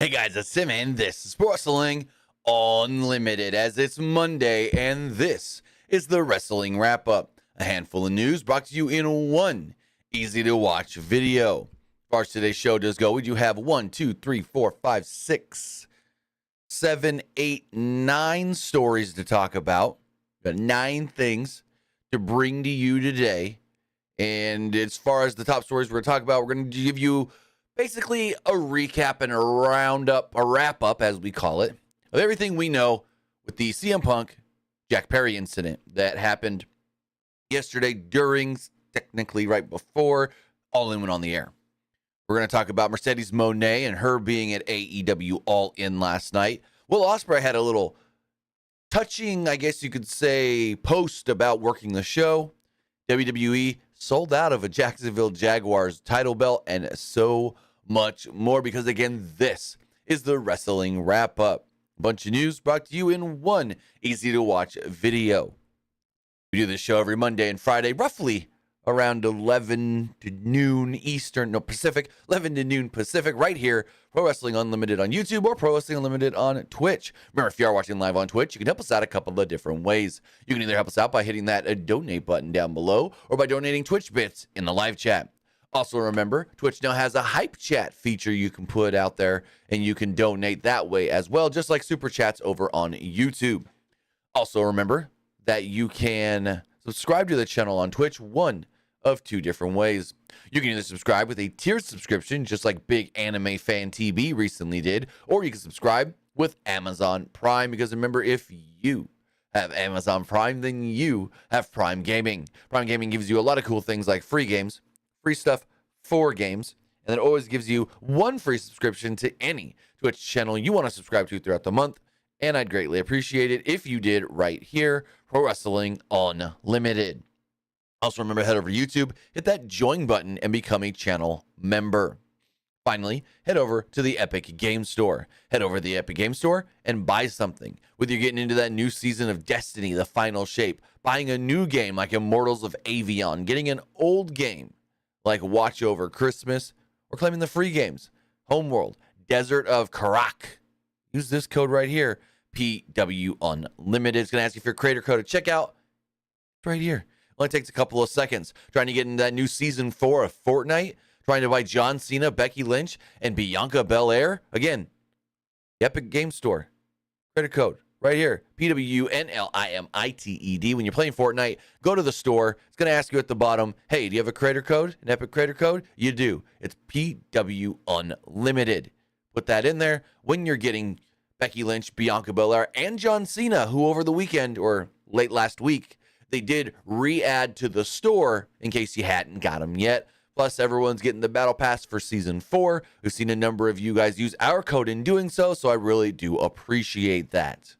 Hey guys, it's Sim, and this is Wrestling Unlimited, as it's Monday, and this is the Wrestling Wrap-Up. A handful of news brought to you in one easy-to-watch video. As far as today's show does go, we do have 1, 2, 3, 4, 5, 6, 7, 8, 9 stories to talk about. Got 9 things to bring to you today. And as far as the top stories we're going to talk about, we're going to give you basically a recap and a roundup, a wrap-up, as we call it, of everything we know with the CM Punk Jack Perry incident that happened yesterday during, technically right before, All In went on the air. We're going to talk about Mercedes Mone and her being at AEW All In last night. Will Ospreay had a little touching, I guess you could say, post about working the show. WWE sold out of a Jacksonville Jaguars title belt and so much more, because again, this is the Wrestling Wrap-Up. A bunch of news brought to you in one easy-to-watch video. We do this show every Monday and Friday, roughly around 11 to noon Eastern, no, Pacific, 11 to noon Pacific, right here, Pro Wrestling Unlimited on YouTube or Pro Wrestling Unlimited on Twitch. Remember, if you are watching live on Twitch, you can help us out a couple of different ways. You can either help us out by hitting that donate button down below, or by donating Twitch bits in the live chat. Also, remember, Twitch now has a hype chat feature you can put out there, and you can donate that way as well, just like Super Chats over on YouTube. Also, remember that you can subscribe to the channel on Twitch one of 2 different ways. You can either subscribe with a tiered subscription, just like Big Anime Fan TB recently did, or you can subscribe with Amazon Prime, because remember, if you have Amazon Prime, then you have Prime Gaming. Prime Gaming gives you a lot of cool things like free games, free stuff for games, and it always gives you 1 free subscription to any Twitch channel you want to subscribe to throughout the month, and I'd greatly appreciate it if you did right here, Pro Wrestling Unlimited. Also, remember, head over to YouTube, hit that join button, and become a channel member. Finally, head over to the Epic Game Store. Head over to the Epic Game Store and buy something. Whether you're getting into that new season of Destiny, the final shape, buying a new game like Immortals of Avion, getting an old game like Watch Over Christmas, or claiming the free games, Homeworld, Desert of Karak. Use this code right here, PW Unlimited. It's going to ask you for your creator code at checkout. It's right here. Only takes a couple of seconds. Trying to get into that new season 4 of Fortnite. Trying to buy John Cena, Becky Lynch, and Bianca Belair. Again, the Epic Game Store. Credit code right here. PWNLIMITED. When you're playing Fortnite, go to the store. It's going to ask you at the bottom, hey, do you have a creator code? An Epic creator code? You do. It's PW Unlimited. Put that in there when you're getting Becky Lynch, Bianca Belair, and John Cena, who over the weekend or late last week, they did re-add to the store in case you hadn't got them yet. Plus, everyone's getting the Battle Pass for Season 4. We've seen a number of you guys use our code in doing so I really do appreciate that.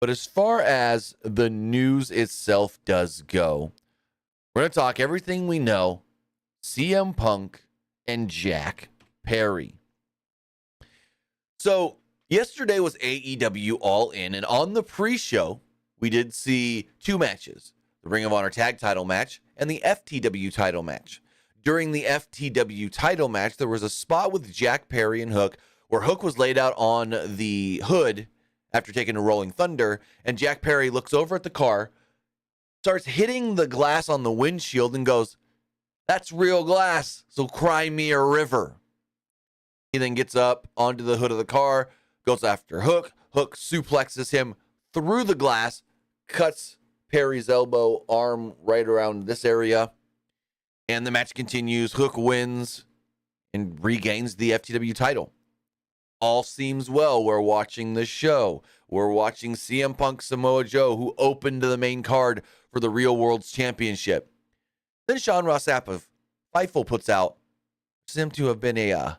But as far as the news itself does go, we're going to talk everything we know, CM Punk and Jack Perry. So, yesterday was AEW All In, and on the pre-show, we did see 2 matches, the Ring of Honor Tag Title match and the FTW title match. During the FTW title match, there was a spot with Jack Perry and Hook where Hook was laid out on the hood after taking a Rolling Thunder, and Jack Perry looks over at the car, starts hitting the glass on the windshield, and goes, "That's real glass, so cry me a river." He then gets up onto the hood of the car, goes after Hook. Hook suplexes him through the glass, cuts Perry's elbow, arm right around this area, and the match continues. Hook wins and regains the FTW title. All seems well. We're watching the show. We're watching CM Punk Samoa Joe, who opened the main card for the Real World's Championship. Then Sean Ross Sapp of Fightful puts out, seemed to have been a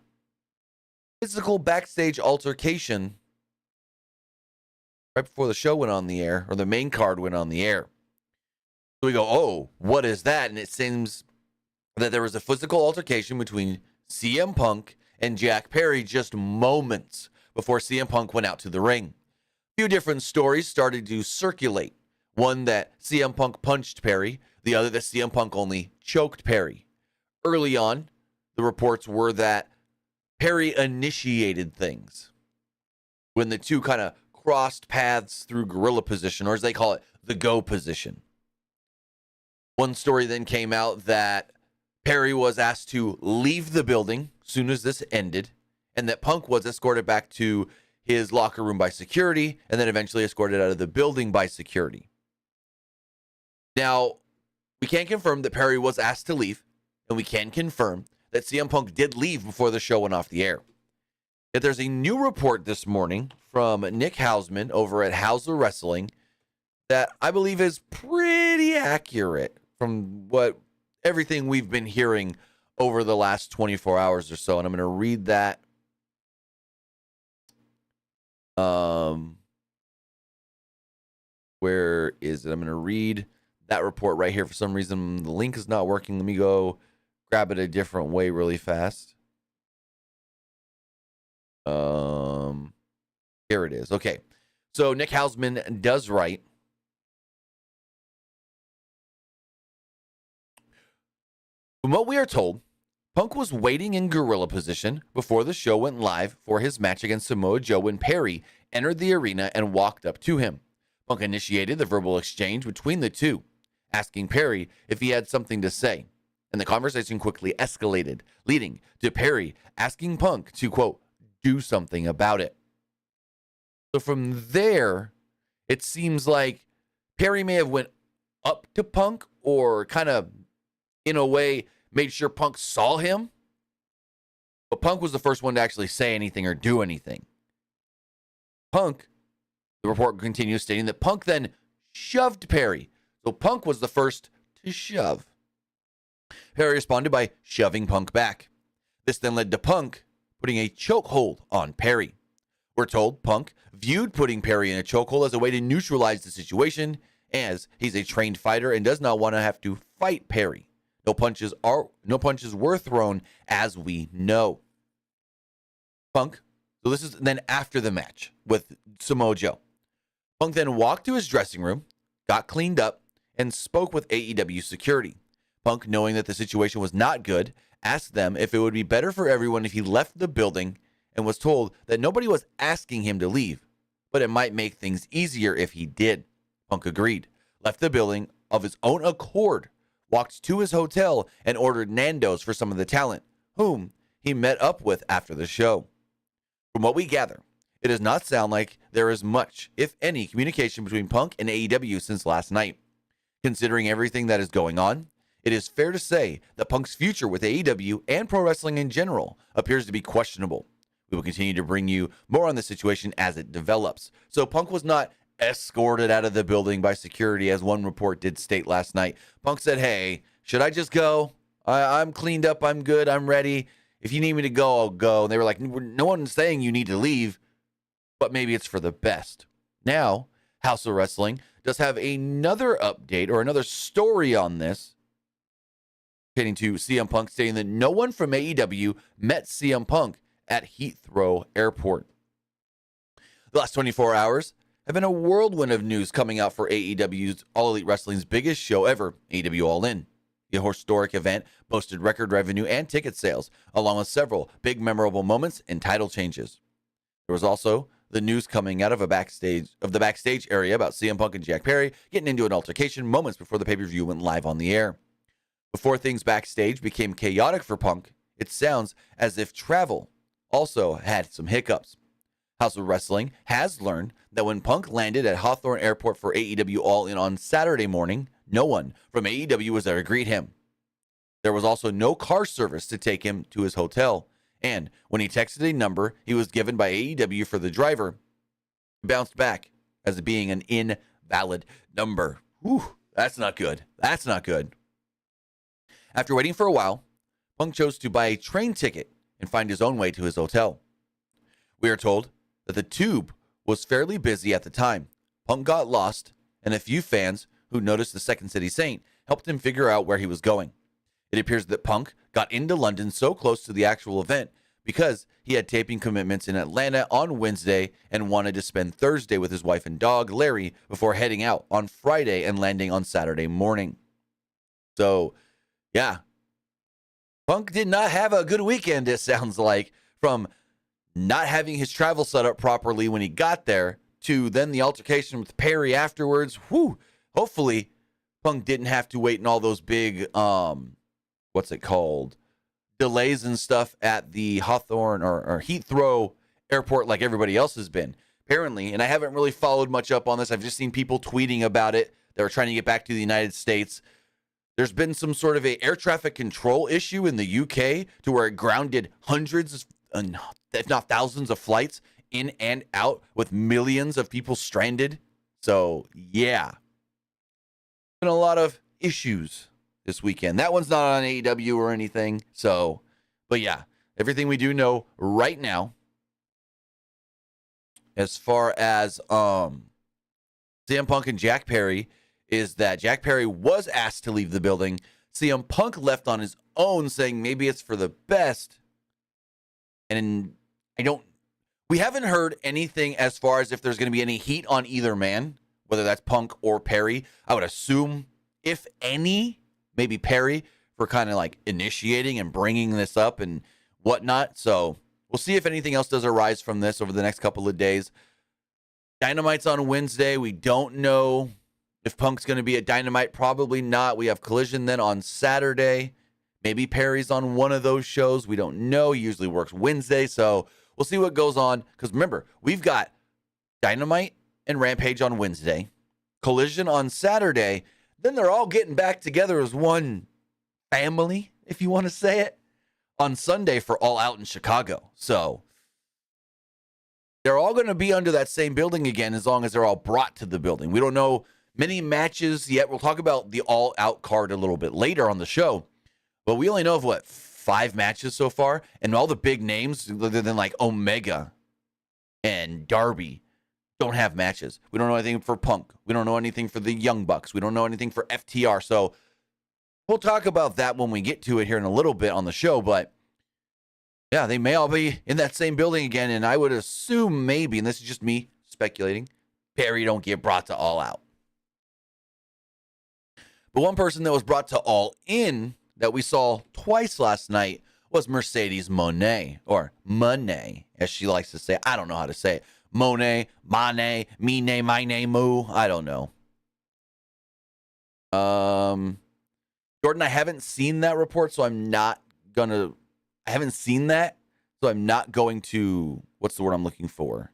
physical backstage altercation right before the show went on the air, or the main card went on the air. So we go, oh, what is that? And it seems that there was a physical altercation between CM Punk and Jack Perry just moments before CM Punk went out to the ring. A few different stories started to circulate. One that CM Punk punched Perry, the other that CM Punk only choked Perry. Early on, the reports were that Perry initiated things when the two kind of crossed paths through gorilla position, or as they call it, the go position. One story then came out that Perry was asked to leave the building as soon as this ended, and that Punk was escorted back to his locker room by security, and then eventually escorted out of the building by security. Now, we can confirm that Perry was asked to leave, and we can confirm that CM Punk did leave before the show went off the air. Yet there's a new report this morning from Nick Hausman over at Hauser Wrestling that I believe is pretty accurate from everything we've been hearing over the last 24 hours or so. And I'm going to read that. Where is it? I'm going to read that report right here. For some reason, the link is not working. Let me go grab it a different way really fast. Here it is. Okay. So Nick Hausman does write, from what we are told, Punk was waiting in gorilla position before the show went live for his match against Samoa Joe when Perry entered the arena and walked up to him. Punk initiated the verbal exchange between the two, asking Perry if he had something to say. And the conversation quickly escalated, leading to Perry asking Punk to, quote, do something about it. So from there, it seems like Perry may have went up to Punk or kind of, in a way, made sure Punk saw him. But Punk was the first one to actually say anything or do anything. Punk, the report continues stating that Punk then shoved Perry. So Punk was the first to shove. Perry responded by shoving Punk back. This then led to Punk putting a chokehold on Perry. We're told Punk viewed putting Perry in a chokehold as a way to neutralize the situation, as he's a trained fighter and does not want to have to fight Perry. No punches were thrown, as we know. Punk, so this is then after the match with Samoa Joe. Punk then walked to his dressing room, got cleaned up, and spoke with AEW security. Punk, knowing that the situation was not good, asked them if it would be better for everyone if he left the building, and was told that nobody was asking him to leave, but it might make things easier if he did. Punk agreed, left the building of his own accord, walked to his hotel, and ordered Nando's for some of the talent, whom he met up with after the show. From what we gather, it does not sound like there is much, if any, communication between Punk and AEW since last night. Considering everything that is going on, it is fair to say that Punk's future with AEW and pro wrestling in general appears to be questionable. We will continue to bring you more on the situation as it develops. So Punk was not escorted out of the building by security, as one report did state last night. Punk said, hey, should I just go? I'm cleaned up. I'm good. I'm ready. If you need me to go, I'll go. And they were like, no one's saying you need to leave, but maybe it's for the best. Now, House of Wrestling does have another update or another story on this, pertaining to CM Punk, stating that no one from AEW met CM Punk at Heathrow Airport. The last 24 hours have been a whirlwind of news coming out for AEW's All Elite Wrestling's biggest show ever, AEW All In. The historic event boasted record revenue and ticket sales, along with several big memorable moments and title changes. There was also the news coming out of the backstage area about CM Punk and Jack Perry getting into an altercation moments before the pay-per-view went live on the air. Before things backstage became chaotic for Punk, it sounds as if travel also had some hiccups. House of Wrestling has learned that when Punk landed at Hawthorne Airport for AEW All In on Saturday morning, no one from AEW was there to greet him. There was also no car service to take him to his hotel, and when he texted a number he was given by AEW for the driver, it bounced back as it being an invalid number. Whew, that's not good. That's not good. After waiting for a while, Punk chose to buy a train ticket and find his own way to his hotel. We are told that the tube was fairly busy at the time. Punk got lost, and a few fans who noticed the Second City Saint helped him figure out where he was going. It appears that Punk got into London so close to the actual event because he had taping commitments in Atlanta on Wednesday and wanted to spend Thursday with his wife and dog, Larry, before heading out on Friday and landing on Saturday morning. So, yeah, Punk did not have a good weekend, it sounds like, from not having his travel set up properly when he got there to then the altercation with Perry afterwards. Whew. Hopefully, Punk didn't have to wait in all those big, what's it called, delays and stuff at the Hawthorne or Heathrow airport like everybody else has been. Apparently, and I haven't really followed much up on this. I've just seen people tweeting about it. They were trying to get back to the United States. There's been some sort of a air traffic control issue in the UK to where it grounded hundreds, if not thousands of flights in and out with millions of people stranded. So, yeah. Been a lot of issues this weekend. That one's not on AEW or anything. So, but yeah, everything we do know right now as far as CM Punk and Jack Perry is that Jack Perry was asked to leave the building. CM Punk left on his own, saying maybe it's for the best. And we haven't heard anything as far as if there's going to be any heat on either man, whether that's Punk or Perry. I would assume, if any, maybe Perry for kind of like initiating and bringing this up and whatnot. So we'll see if anything else does arise from this over the next couple of days. Dynamite's on Wednesday. We don't know if Punk's going to be at Dynamite. Probably not. We have Collision then on Saturday. Maybe Perry's on one of those shows. We don't know. He usually works Wednesday. So we'll see what goes on. Because remember, we've got Dynamite and Rampage on Wednesday. Collision on Saturday. Then they're all getting back together as one family, if you want to say it, on Sunday for All Out in Chicago. So they're all going to be under that same building again as long as they're all brought to the building. We don't know many matches yet. We'll talk about the All Out card a little bit later on the show. But we only know of, 5 matches so far? And all the big names, other than like Omega and Darby, don't have matches. We don't know anything for Punk. We don't know anything for the Young Bucks. We don't know anything for FTR. So we'll talk about that when we get to it here in a little bit on the show. But yeah, they may all be in that same building again. And I would assume maybe, and this is just me speculating, Perry don't get brought to All Out. But one person that was brought to All In that we saw twice last night was Mercedes Moné, or Moné, as she likes to say. I don't know how to say it. Moné, Mane, Mine, Mine, Moo. I don't know. Jordan, I haven't seen that report, so I'm not gonna. I haven't seen that, so I'm not going to. What's the word I'm looking for?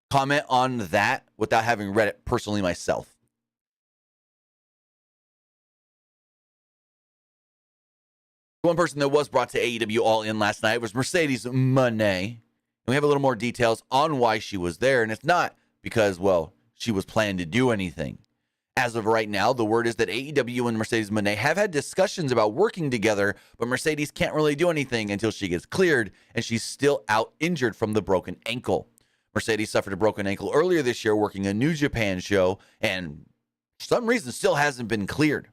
Comment on that without having read it personally myself. One person that was brought to AEW All In last night was Mercedes Moné. And we have a little more details on why she was there. And it's not because, well, she was planning to do anything. As of right now, the word is that AEW and Mercedes Moné have had discussions about working together, but Mercedes can't really do anything until she gets cleared, and she's still out injured from the broken ankle. Mercedes suffered a broken ankle earlier this year working a New Japan show, and for some reason still hasn't been cleared.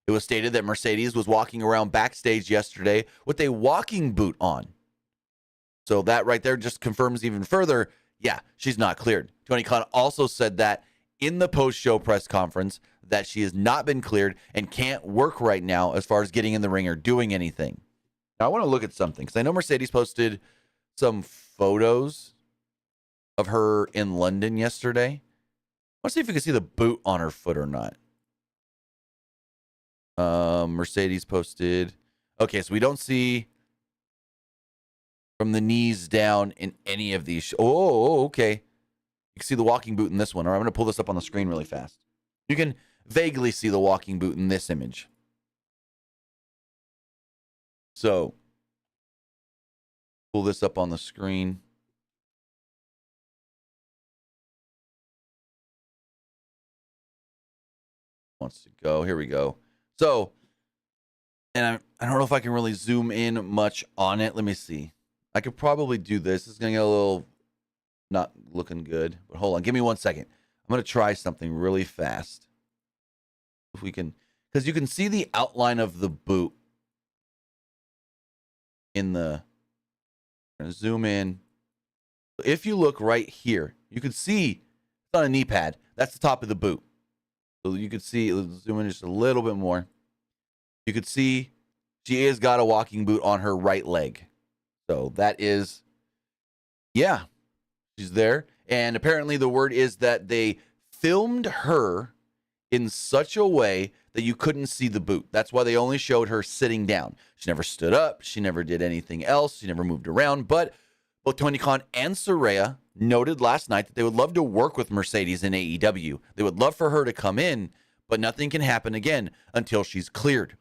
It was stated that Mercedes was walking around backstage yesterday with a walking boot on. So that right there just confirms even further, yeah, she's not cleared. Tony Khan also said that in the post-show press conference that she has not been cleared and can't work right now as far as getting in the ring or doing anything. Now, I want to look at something because I know Mercedes posted some photos of her in London yesterday. I want to see if you can see the boot on her foot or not. Mercedes posted. Okay, so we don't see from the knees down in any of these. Okay. You can see the walking boot in this one. All right, I'm going to pull this up on the screen really fast. You can vaguely see the walking boot in this image. So, pull this up on the screen. Wants to go. Here we go. So, and I don't know if I can really zoom in much on it. Let me see. I could probably do this. It's going to get a little not looking good. But hold on. Give me 1 second. I'm going to try something really fast. If we can, because you can see the outline of the boot in the, I'm going to zoom in. If you look right here, you can see it's on a knee pad. That's the top of the boot. So you could see, let's zoom in just a little bit more. You could see she has got a walking boot on her right leg. So that is Yeah, she's there. And apparently the word is that they filmed her in such a way that you couldn't see the boot. That's why they only showed her sitting down. She never stood up. She never did anything else. She never moved around. But both Tony Khan and Saraya noted last night that they would love to work with Mercedes in AEW. They would love for her to come in, but nothing can happen again until she's cleared.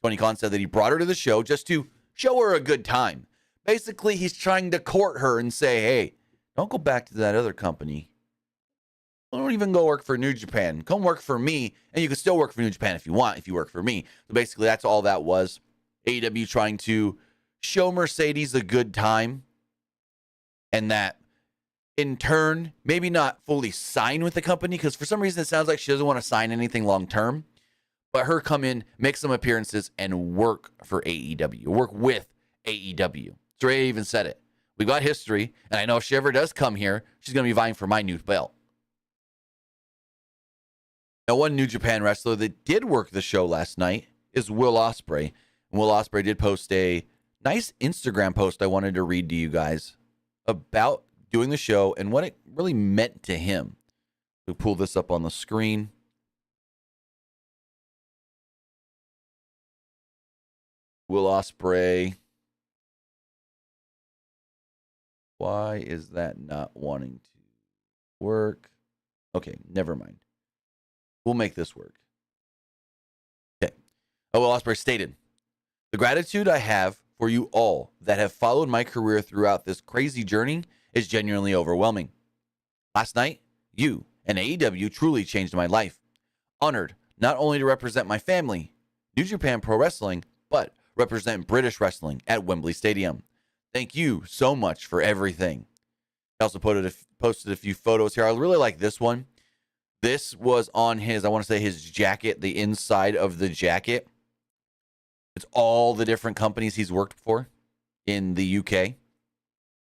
Tony Khan said that he brought her to the show just to show her a good time. Basically, he's trying to court her and say, hey, don't go back to that other company. Don't even go work for New Japan. Come work for me, and you can still work for New Japan if you want, if you work for me. So basically, that's all that was. AEW trying to show Mercedes a good time, and that, in turn, maybe not fully sign with the company, because for some reason it sounds like she doesn't want to sign anything long-term, but her come in, make some appearances, and work for AEW, work with AEW. Saraya even said it. We've got history, and I know if she ever does come here, she's going to be vying for my new belt. Now, one New Japan wrestler that did work the show last night is Will Ospreay. And Will Ospreay did post a nice Instagram post I wanted to read to you guys about doing the show and what it really meant to him. We'll pull this up on the screen. Will Ospreay. Why is that not wanting to work? Okay, never mind. We'll make this work. Okay. Will Ospreay stated, the gratitude I have for you all that have followed my career throughout this crazy journey is genuinely overwhelming. Last night, you and AEW truly changed my life. Honored not only to represent my family, New Japan Pro Wrestling, but represent British wrestling at Wembley Stadium. Thank you so much for everything. I also posted a few photos here. I really like this one. This was on his, I want to say his jacket, the inside of the jacket. It's all the different companies he's worked for in the UK.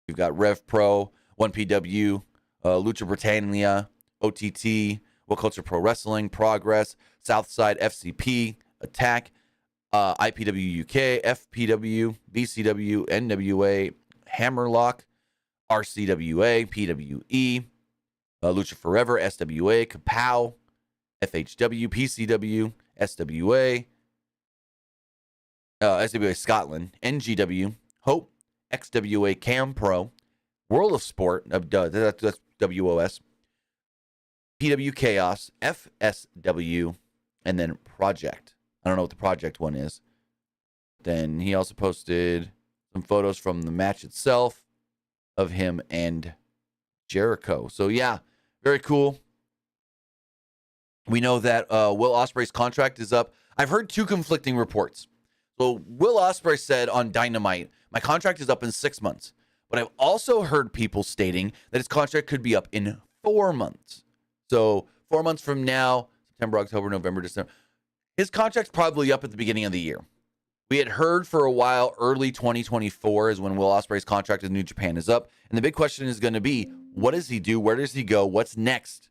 You've got Rev Pro, 1PW, Lucha Britannia, OTT, What Culture Pro Wrestling, Progress, Southside FCP, Attack, IPW UK, FPW, BCW, NWA, Hammerlock, RCWA, PWE, Lucha Forever, SWA, Kapow, FHW, PCW, SWA, SWA Scotland, NGW, Hope, XWA Cam Pro, World of Sport, that's WOS, PW Chaos, FSW, and then Project. I don't know what the Project one is. Then he also posted some photos from the match itself of him and Jericho. So yeah, very cool. We know that Will Ospreay's contract is up. I've heard two conflicting reports. So Will Ospreay said on Dynamite, my contract is up in 6 months. But I've also heard people stating that his contract could be up in 4 months. So 4 months from now, September, October, November, December. His contract's probably up at the beginning of the year. We had heard for a while early 2024 is when Will Ospreay's contract with New Japan is up. And the big question is going to be, what does he do? Where does he go? What's next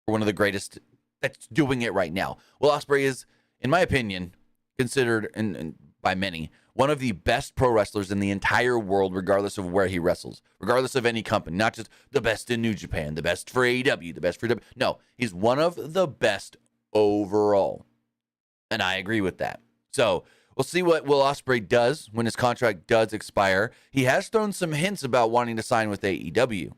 for one of the greatest that's doing it right now? Will Ospreay is, in my opinion, considered and by many one of the best pro wrestlers in the entire world, regardless of where he wrestles, regardless of any company, not just the best in New Japan, the best for AEW, the best for W. No, he's one of the best overall. And I agree with that. So we'll see what Will Ospreay does when his contract does expire. He has thrown some hints about wanting to sign with AEW.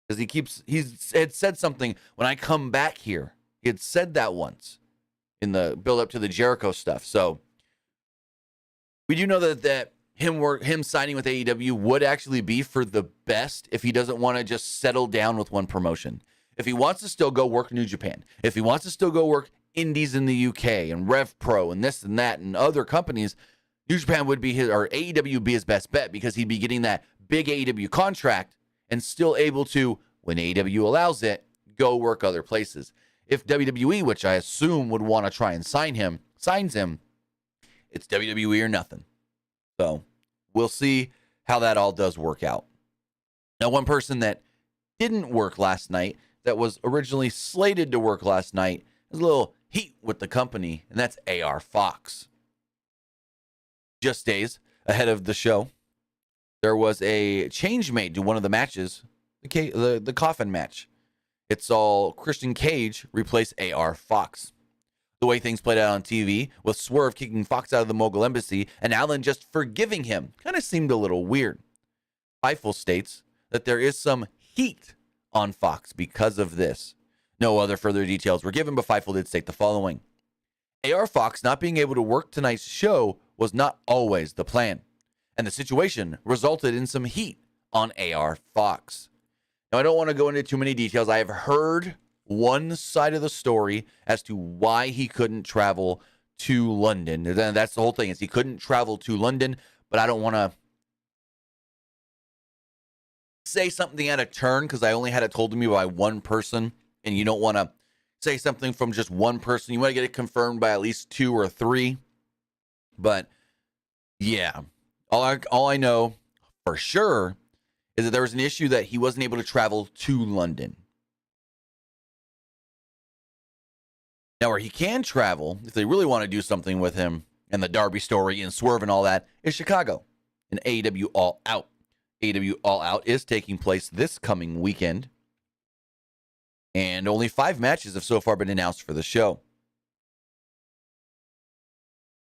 Because he had said something when I come back here. He had said that once in the build up to the Jericho stuff. So we do know that him signing with AEW would actually be for the best if he doesn't want to just settle down with one promotion. If he wants to still go work New Japan, if he wants to still go work Indies in the UK and Rev Pro and this and that and other companies, New Japan would be his, or AEW would be his best bet, because he'd be getting that big AEW contract and still able to, when AEW allows it, go work other places. If WWE, which I assume would want to try and signs him, it's WWE or nothing. So we'll see how that all does work out. Now, one person that didn't work last night, that was originally slated to work last night, has a little heat with the company, and that's AR Fox. Just days ahead of the show, there was a change made to one of the matches, the coffin match. It saw Christian Cage replace AR Fox. The way things played out on TV, with Swerve kicking Fox out of the Mogul Embassy and Allen just forgiving him, kind of seemed a little weird. Fightful states that there is some heat on Fox because of this. No other further details were given, but Fightful did state the following. AR Fox not being able to work tonight's show was not always the plan, and the situation resulted in some heat on AR Fox. Now, I don't want to go into too many details. I have heard one side of the story as to why he couldn't travel to London. That's the whole thing, is he couldn't travel to London, but I don't want to say something out of turn because I only had it told to me by one person, and you don't want to say something from just one person. You want to get it confirmed by at least 2 or 3. But yeah, all I know for sure is that there was an issue that he wasn't able to travel to London. Now, where he can travel, if they really want to do something with him and the Darby story and Swerve and all that, is Chicago and AEW All Out. AEW All Out is taking place this coming weekend, and only 5 matches have so far been announced for the show.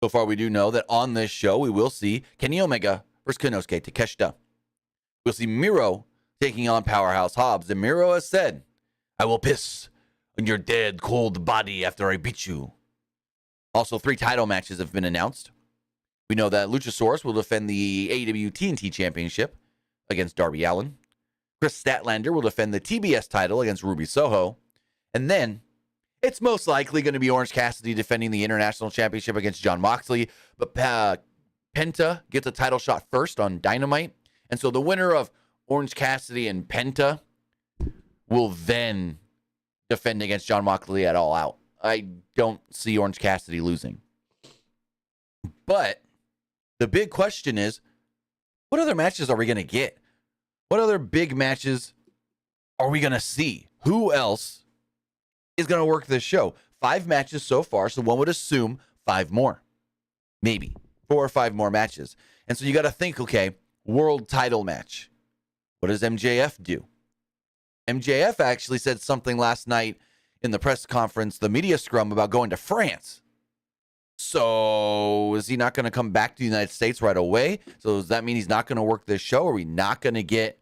So far, we do know that on this show, we will see Kenny Omega versus Konosuke Takeshita. We'll see Miro taking on Powerhouse Hobbs, and Miro has said, "I will piss on your dead, cold body after I beat you." Also, 3 title matches have been announced. We know that Luchasaurus will defend the AEW TNT Championship against Darby Allin. Chris Statlander will defend the TBS title against Ruby Soho. And then it's most likely going to be Orange Cassidy defending the International Championship against Jon Moxley. But Penta gets a title shot first on Dynamite. And so the winner of Orange Cassidy and Penta will then defend against Jon Moxley at All Out. I don't see Orange Cassidy losing. But the big question is, what other matches are we going to get? What other big matches are we going to see? Who else is going to work this show? 5 matches so far, so one would assume 5 more. Maybe 4 or 5 more matches. And so you got to think, okay, world title match. What does MJF do? MJF actually said something last night in the press conference, the media scrum, about going to France. So is he not going to come back to the United States right away? So does that mean he's not going to work this show? Are we not going to get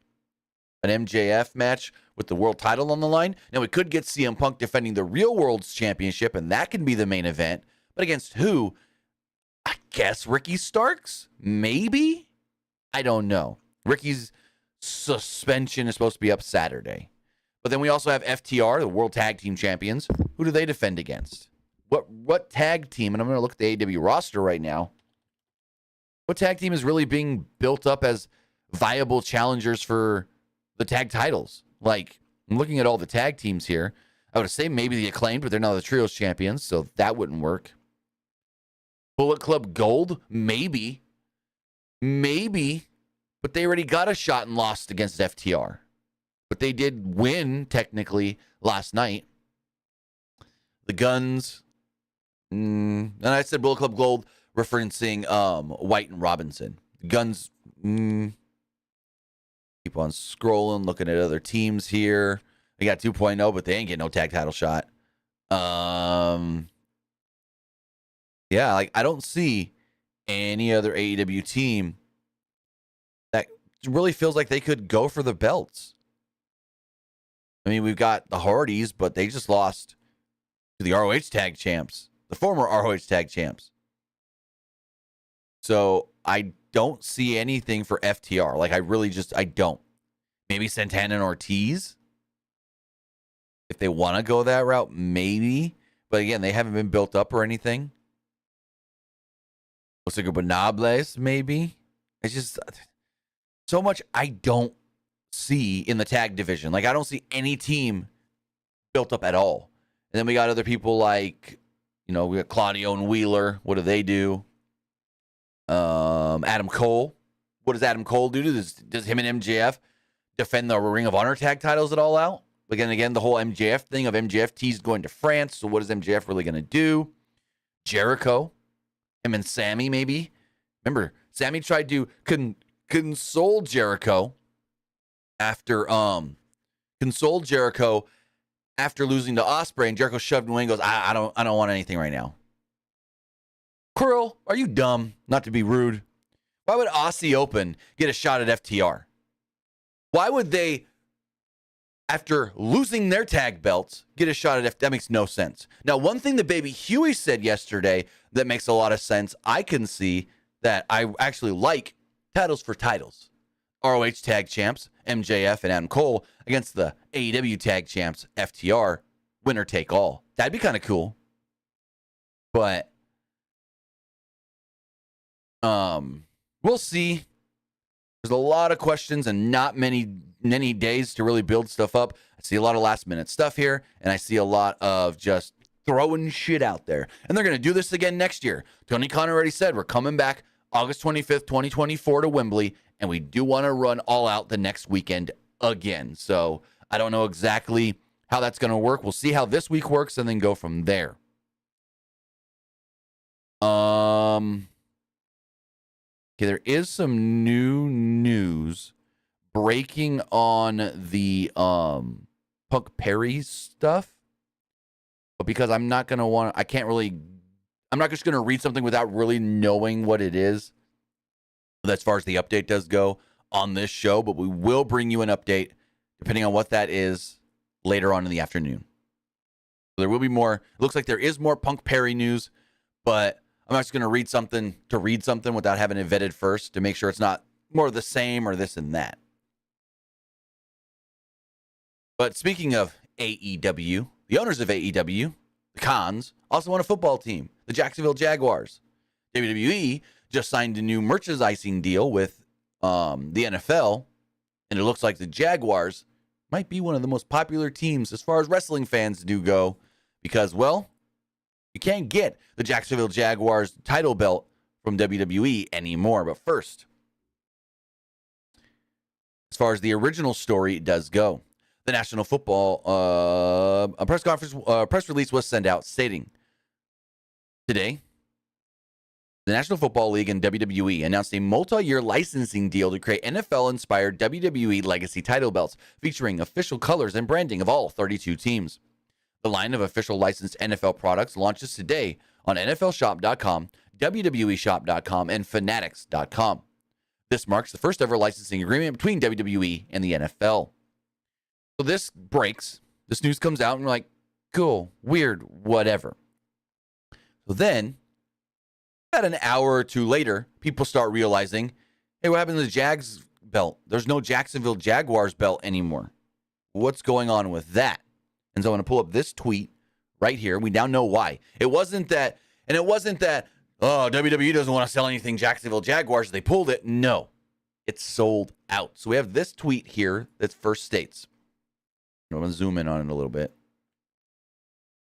an MJF match with the world title on the line? Now, we could get CM Punk defending the Real World's Championship, and that can be the main event. But against who? I guess Ricky Starks? Maybe? I don't know. Ricky's suspension is supposed to be up Saturday. But then we also have FTR, the World Tag Team Champions. Who do they defend against? What tag team, and I'm going to look at the AEW roster right now, what tag team is really being built up as viable challengers for the tag titles? Like, I'm looking at all the tag teams here. I would say maybe the Acclaimed, but they're not the Trios champions, so that wouldn't work. Bullet Club Gold? Maybe. Maybe. But they already got a shot and lost against FTR. But they did win, technically, last night. The Guns. And I said Bullet Club Gold, referencing White and Robinson. The Guns. Keep on scrolling, looking at other teams here. They got 2.0, but they ain't getting no tag title shot. Yeah, like, I don't see any other AEW team that really feels like they could go for the belts. I mean, we've got the Hardys, but they just lost to the ROH tag champs, the former ROH tag champs. So I don't see anything for FTR. Like, I don't. Maybe Santana and Ortiz, if they want to go that route, maybe. But again, they haven't been built up or anything. Los Ingobernables, maybe. It's just so much I don't see in the tag division. Like, I don't see any team built up at all. And then we got other people like, we got Claudio and Wheeler. What do they do? Adam Cole. What does Adam Cole do? Does him and MJF defend the Ring of Honor tag titles at All Out? Again, the whole MJF thing of MJF teased going to France. So what is MJF really going to do? Jericho. Him and Sammy, maybe. Remember, Sammy tried to consoled Jericho after losing to Ospreay, and Jericho shoved him away and goes, I don't want anything right now. Krill, are you dumb? Not to be rude. Why would Aussie Open get a shot at FTR? Why would they, after losing their tag belts, get a shot at FTR? That makes no sense. Now, one thing that Baby Huey said yesterday that makes a lot of sense, I can see that I actually like titles for titles. ROH Tag Champs, MJF and Adam Cole, against the AEW Tag Champs, FTR, winner take all. That'd be kind of cool. But we'll see. There's a lot of questions and not many days to really build stuff up. I see a lot of last minute stuff here, and I see a lot of just throwing shit out there. And they're going to do this again next year. Tony Khan already said we're coming back August 25th, 2024 to Wembley, and we do want to run All Out the next weekend again. So I don't know exactly how that's going to work. We'll see how this week works and then go from there. Okay, there is some new news breaking on the Punk Perry stuff. But because I'm not going to want, I'm not just going to read something without really knowing what it is, as far as the update does go on this show. But we will bring you an update, depending on what that is, later on in the afternoon. So there will be more. It looks like there is more Punk Perry news, but I'm not just going to read something without having it vetted first to make sure it's not more of the same or this and that. But speaking of AEW, the owners of AEW, the Khans, also own a football team, the Jacksonville Jaguars. WWE just signed a new merchandising deal with the NFL, and it looks like the Jaguars might be one of the most popular teams as far as wrestling fans do go, because, well, you can't get the Jacksonville Jaguars title belt from WWE anymore. But first, as far as the original story does go, the National Football a press release was sent out stating today, the National Football League and WWE announced a multi-year licensing deal to create NFL-inspired WWE legacy title belts featuring official colors and branding of all 32 teams. The line of official licensed NFL products launches today on NFLShop.com, WWEShop.com, and Fanatics.com. This marks the first ever licensing agreement between WWE and the NFL. So this news comes out, and we're like, cool, weird, whatever. So then, about an hour or two later, people start realizing, hey, what happened to the Jags belt? There's no Jacksonville Jaguars belt anymore. What's going on with that? And so I'm going to pull up this tweet right here. We now know why. It wasn't that, oh, WWE doesn't want to sell anything Jacksonville Jaguars. They pulled it. No, it's sold out. So we have this tweet here that first states, I'm going to zoom in on it a little bit.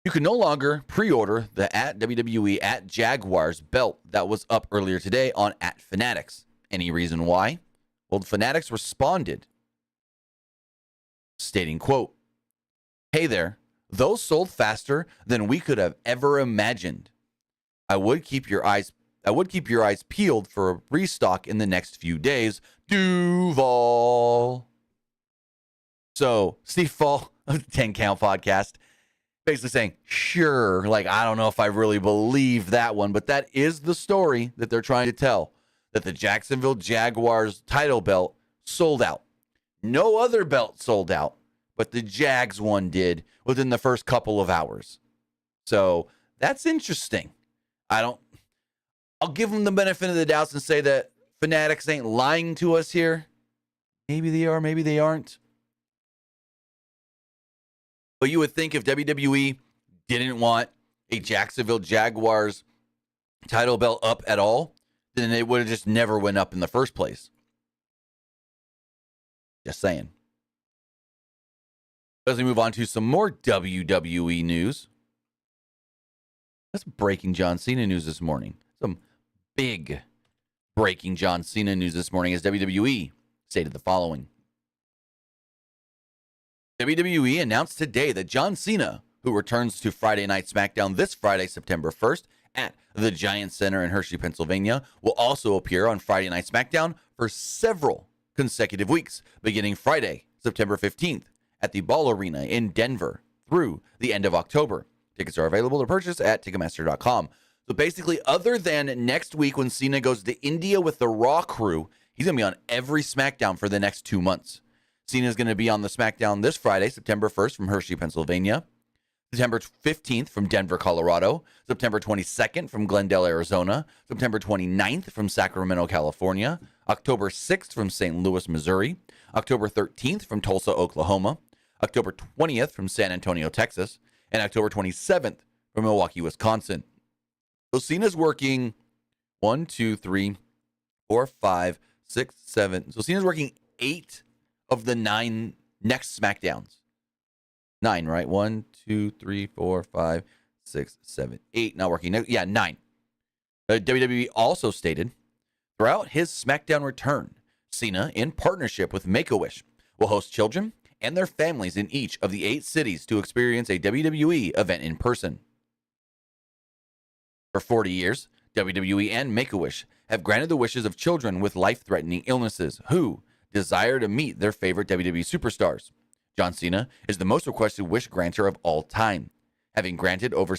You can no longer pre-order the @WWE @Jaguars belt that was up earlier today on @Fanatics. Any reason why? Well, the Fanatics responded, stating, quote, "Hey there, those sold faster than we could have ever imagined. I would keep your eyes peeled for a restock in the next few days. Duval." So Steve Fall of the 10 Count podcast basically saying, sure, like, I don't know if I really believe that one, but that is the story that they're trying to tell, that the Jacksonville Jaguars title belt sold out. No other belt sold out, but the Jags one did within the first couple of hours. So that's interesting. I'll give them the benefit of the doubts and say that Fanatics ain't lying to us here. Maybe they are, maybe they aren't. But you would think if WWE didn't want a Jacksonville Jaguars title belt up at all, then it would have just never went up in the first place. Just saying. As we move on to some more WWE news. That's breaking John Cena news this morning. Some big breaking John Cena news this morning as WWE stated the following. WWE announced today that John Cena, who returns to Friday Night SmackDown this Friday, September 1st, at the Giant Center in Hershey, Pennsylvania, will also appear on Friday Night SmackDown for several consecutive weeks, beginning Friday, September 15th, at the Ball Arena in Denver through the end of October. Tickets are available to purchase at Ticketmaster.com. So basically, other than next week when Cena goes to India with the Raw crew, he's going to be on every SmackDown for the next 2 months. Cena's going to be on the SmackDown this Friday, September 1st from Hershey, Pennsylvania. September 15th from Denver, Colorado. September 22nd from Glendale, Arizona. September 29th from Sacramento, California. October 6th from St. Louis, Missouri. October 13th from Tulsa, Oklahoma. October 20th from San Antonio, Texas. And October 27th from Milwaukee, Wisconsin. So Cena's working 1, 2, 3, 4, 5, 6, 7. So Cena's working 8 of the 9 next SmackDowns. 9, right? 1, 2, 3, 4, 5, 6, 7, 8. Not working. Yeah, 9. WWE also stated, throughout his SmackDown return, Cena, in partnership with Make-A-Wish, will host children and their families in each of the 8 cities to experience a WWE event in person. For 40 years, WWE and Make-A-Wish have granted the wishes of children with life-threatening illnesses who desire to meet their favorite WWE superstars. John Cena is the most requested wish granter of all time, having granted over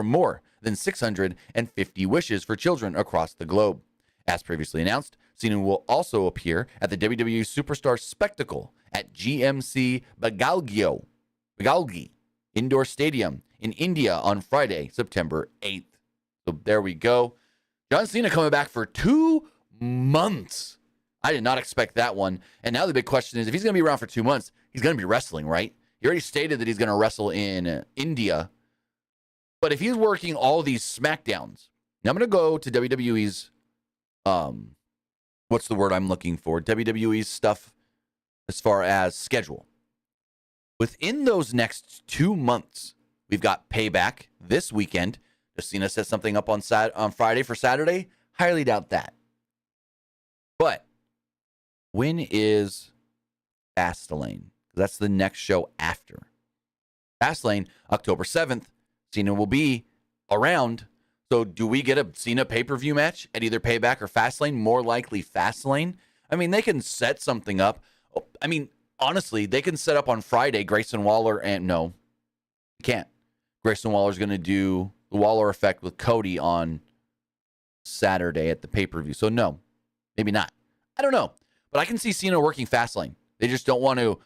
more than 650 wishes for children across the globe. As previously announced, Cena will also appear at the WWE Superstar Spectacle at GMC Bagalgi Indoor Stadium in India on Friday, September 8th. So there we go. John Cena coming back for 2 months. I did not expect that one. And now the big question is, if he's going to be around for 2 months, he's going to be wrestling, right? He already stated that he's going to wrestle in India. But if he's working all these SmackDowns, now I'm going to go to WWE's, what's the word I'm looking for? WWE's stuff as far as schedule. Within those next 2 months, we've got Payback this weekend. Does Cena set something up on Friday for Saturday? Highly doubt that. But when is Fastlane? That's the next show after. Fastlane, October 7th. Cena will be around. So do we get a Cena pay-per-view match at either Payback or Fastlane? More likely Fastlane. I mean, they can set something up. I mean, honestly, they can set up on Friday Grayson Waller and no, you can't. Grayson Waller's going to do the Waller effect with Cody on Saturday at the pay-per-view. So no, maybe not. I don't know. But I can see Cena working Fastlane. They just don't want to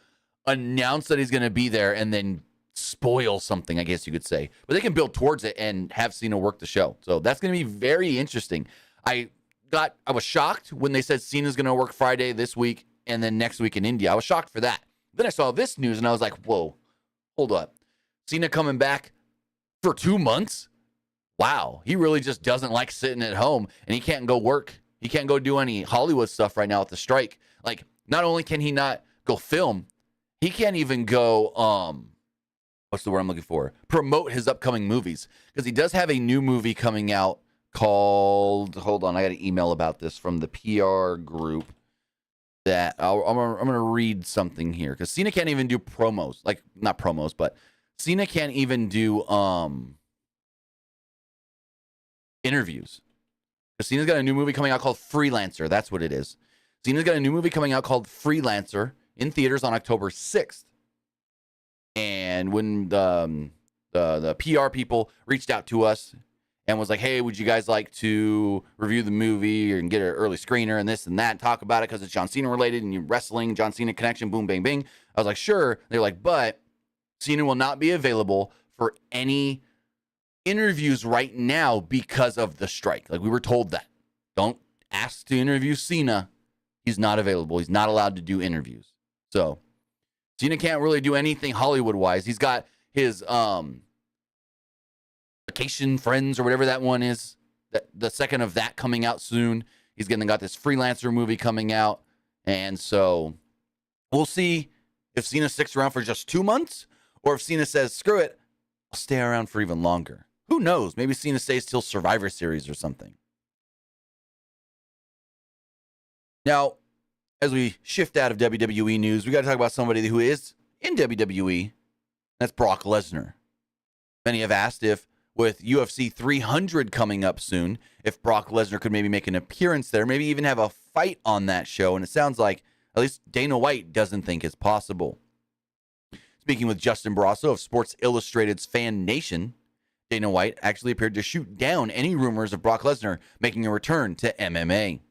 announce that he's going to be there and then spoil something, I guess you could say. But they can build towards it and have Cena work the show. So that's going to be very interesting. I was shocked when they said Cena's going to work Friday this week and then next week in India. I was shocked for that. Then I saw this news and I was like, whoa, hold up. Cena coming back for 2 months? Wow, he really just doesn't like sitting at home, and he can't go work. He can't go do any Hollywood stuff right now with the strike. Like, not only can he not go film, he can't even go, what's the word I'm looking for? Promote his upcoming movies. Because he does have a new movie coming out called, hold on, I got an email about this from the PR group that I'm going to read something here. Because Cena can't even do promos. Like, not promos, but Cena can't even do interviews. Because Cena's got a new movie coming out called Freelancer. That's what it is. Cena's got a new movie coming out called Freelancer in theaters on October 6th. And when the PR people reached out to us and was like, hey, would you guys like to review the movie and get an early screener and this and that, talk about it because it's John Cena related and you're wrestling, John Cena connection, boom, bang, bing. I was like, sure. They're like, but Cena will not be available for any interviews right now because of the strike. Like, we were told that. Don't ask to interview Cena. He's not available. He's not allowed to do interviews. So Cena can't really do anything Hollywood-wise. He's got his Vacation Friends or whatever that one is. The second of that coming out soon. He's got this Freelancer movie coming out. And so we'll see if Cena sticks around for just 2 months or if Cena says, screw it, I'll stay around for even longer. Who knows? Maybe Cena stays till Survivor Series or something. Now, as we shift out of WWE news, we got to talk about somebody who is in WWE. That's Brock Lesnar. Many have asked if, with UFC 300 coming up soon, if Brock Lesnar could maybe make an appearance there, maybe even have a fight on that show, and it sounds like at least Dana White doesn't think it's possible. Speaking with Justin Barrasso of Sports Illustrated's Fan Nation, Dana White actually appeared to shoot down any rumors of Brock Lesnar making a return to MMA.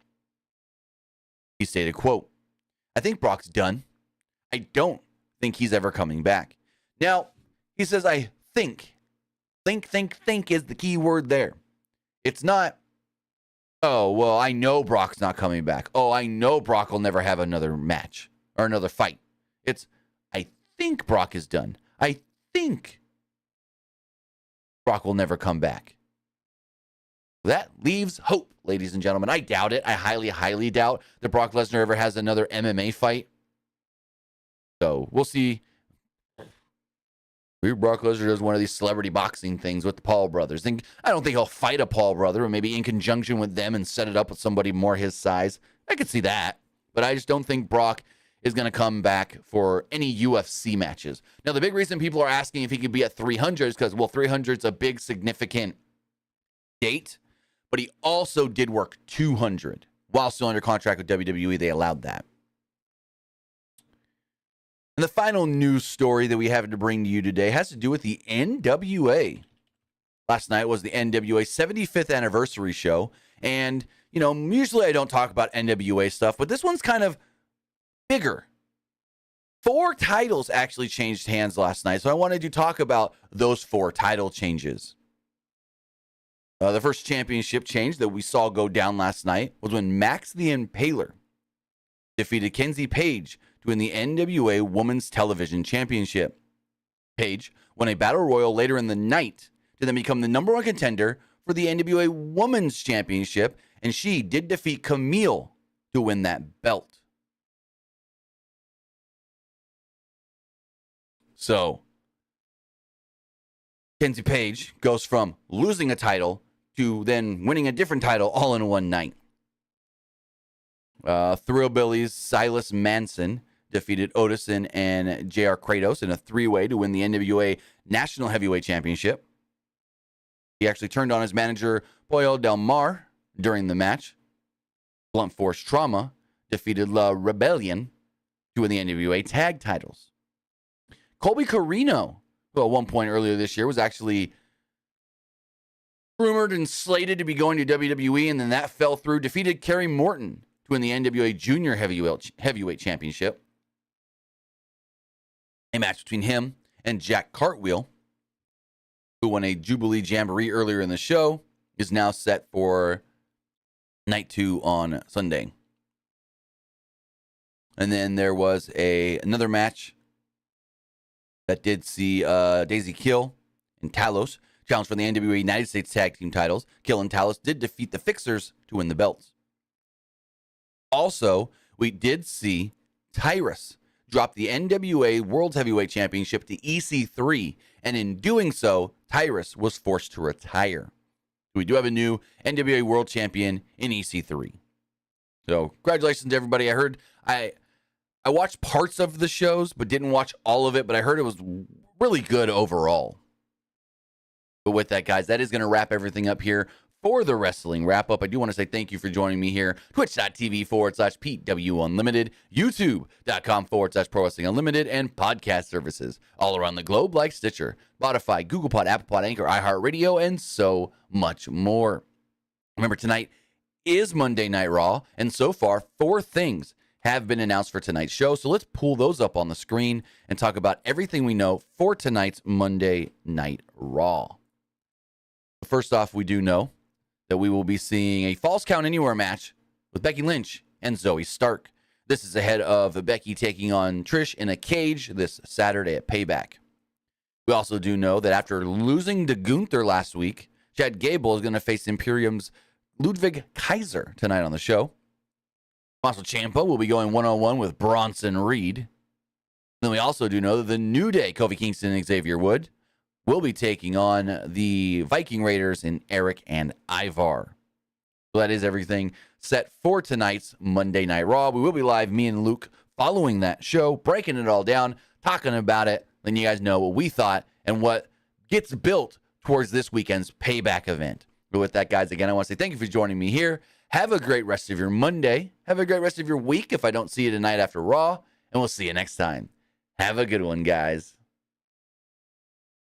He stated, quote, "I think Brock's done. I don't think he's ever coming back." Now, he says, I think. Think is the key word there. It's not, oh, well, I know Brock's not coming back. Oh, I know Brock will never have another match or another fight. It's, I think Brock is done. I think Brock will never come back. That leaves hope, ladies and gentlemen. I doubt it. I highly, highly doubt that Brock Lesnar ever has another MMA fight. So we'll see. Maybe Brock Lesnar does one of these celebrity boxing things with the Paul brothers. I don't think he'll fight a Paul brother, or maybe in conjunction with them and set it up with somebody more his size. I could see that. But I just don't think Brock is going to come back for any UFC matches. Now, the big reason people are asking if he could be at 300 is because, well, 300 is a big, significant date. But he also did work 200 while still under contract with WWE. They allowed that. And the final news story that we have to bring to you today has to do with the NWA. Last night was the NWA 75th anniversary show. And, you know, usually I don't talk about NWA stuff, but this one's kind of bigger. 4 titles actually changed hands last night. So I wanted to talk about those 4 title changes. The first championship change that we saw go down last night was when Max the Impaler defeated Kenzie Page to win the NWA Women's Television Championship. Page won a battle royal later in the night to then become the #1 contender for the NWA Women's Championship, and she did defeat Camille to win that belt. So, Kenzie Page goes from losing a title to then winning a different title all in one night. Thrillbillies Silas Manson defeated Otison and J.R. Kratos in a 3-way to win the NWA National Heavyweight Championship. He actually turned on his manager, Pollo Del Mar, during the match. Blunt Force Trauma defeated La Rebellion to win the NWA Tag titles. Colby Corino, who at one point earlier this year was actually rumored and slated to be going to WWE, and then that fell through, defeated Kerry Morton to win the NWA Junior Heavyweight Championship. A match between him and Jack Cartwheel, who won a Jubilee Jamboree earlier in the show, is now set for night 2 on Sunday. And then there was another match that did see Daisy Kill and Talos challenge for the NWA United States Tag Team titles. Kill and Talos did defeat the Fixers to win the belts. Also, we did see Tyrus drop the NWA World Heavyweight Championship to EC3, and in doing so, Tyrus was forced to retire. We do have a new NWA World Champion in EC3. So, congratulations to everybody. I heard, I watched parts of the shows, but didn't watch all of it, but I heard it was really good overall. But with that, guys, that is going to wrap everything up here for the Wrestling Wrap-Up. I do want to say thank you for joining me here. Twitch.tv/PWU Unlimited, YouTube.com/Pro Wrestling Unlimited, and podcast services all around the globe like Stitcher, Spotify, Google Pod, Apple Pod, Anchor, iHeartRadio, and so much more. Remember, tonight is Monday Night Raw, and so far, 4 things have been announced for tonight's show. So let's pull those up on the screen and talk about everything we know for tonight's Monday Night Raw. First off, we do know that we will be seeing a Falls Count Anywhere match with Becky Lynch and Zoe Stark. This is ahead of Becky taking on Trish in a cage this Saturday at Payback. We also do know that after losing to Gunther last week, Chad Gable is going to face Imperium's Ludwig Kaiser tonight on the show. Tommaso Ciampa will be going one-on-one with Bronson Reed. Then we also do know that the New Day, Kofi Kingston and Xavier Wood, will be taking on the Viking Raiders in Eric and Ivar. So that is everything set for tonight's Monday Night Raw. We will be live, me and Luke, following that show, breaking it all down, talking about it, letting you guys know what we thought and what gets built towards this weekend's Payback event. But with that, guys, again, I want to say thank you for joining me here. Have a great rest of your Monday. Have a great rest of your week if I don't see you tonight after Raw. And we'll see you next time. Have a good one, guys.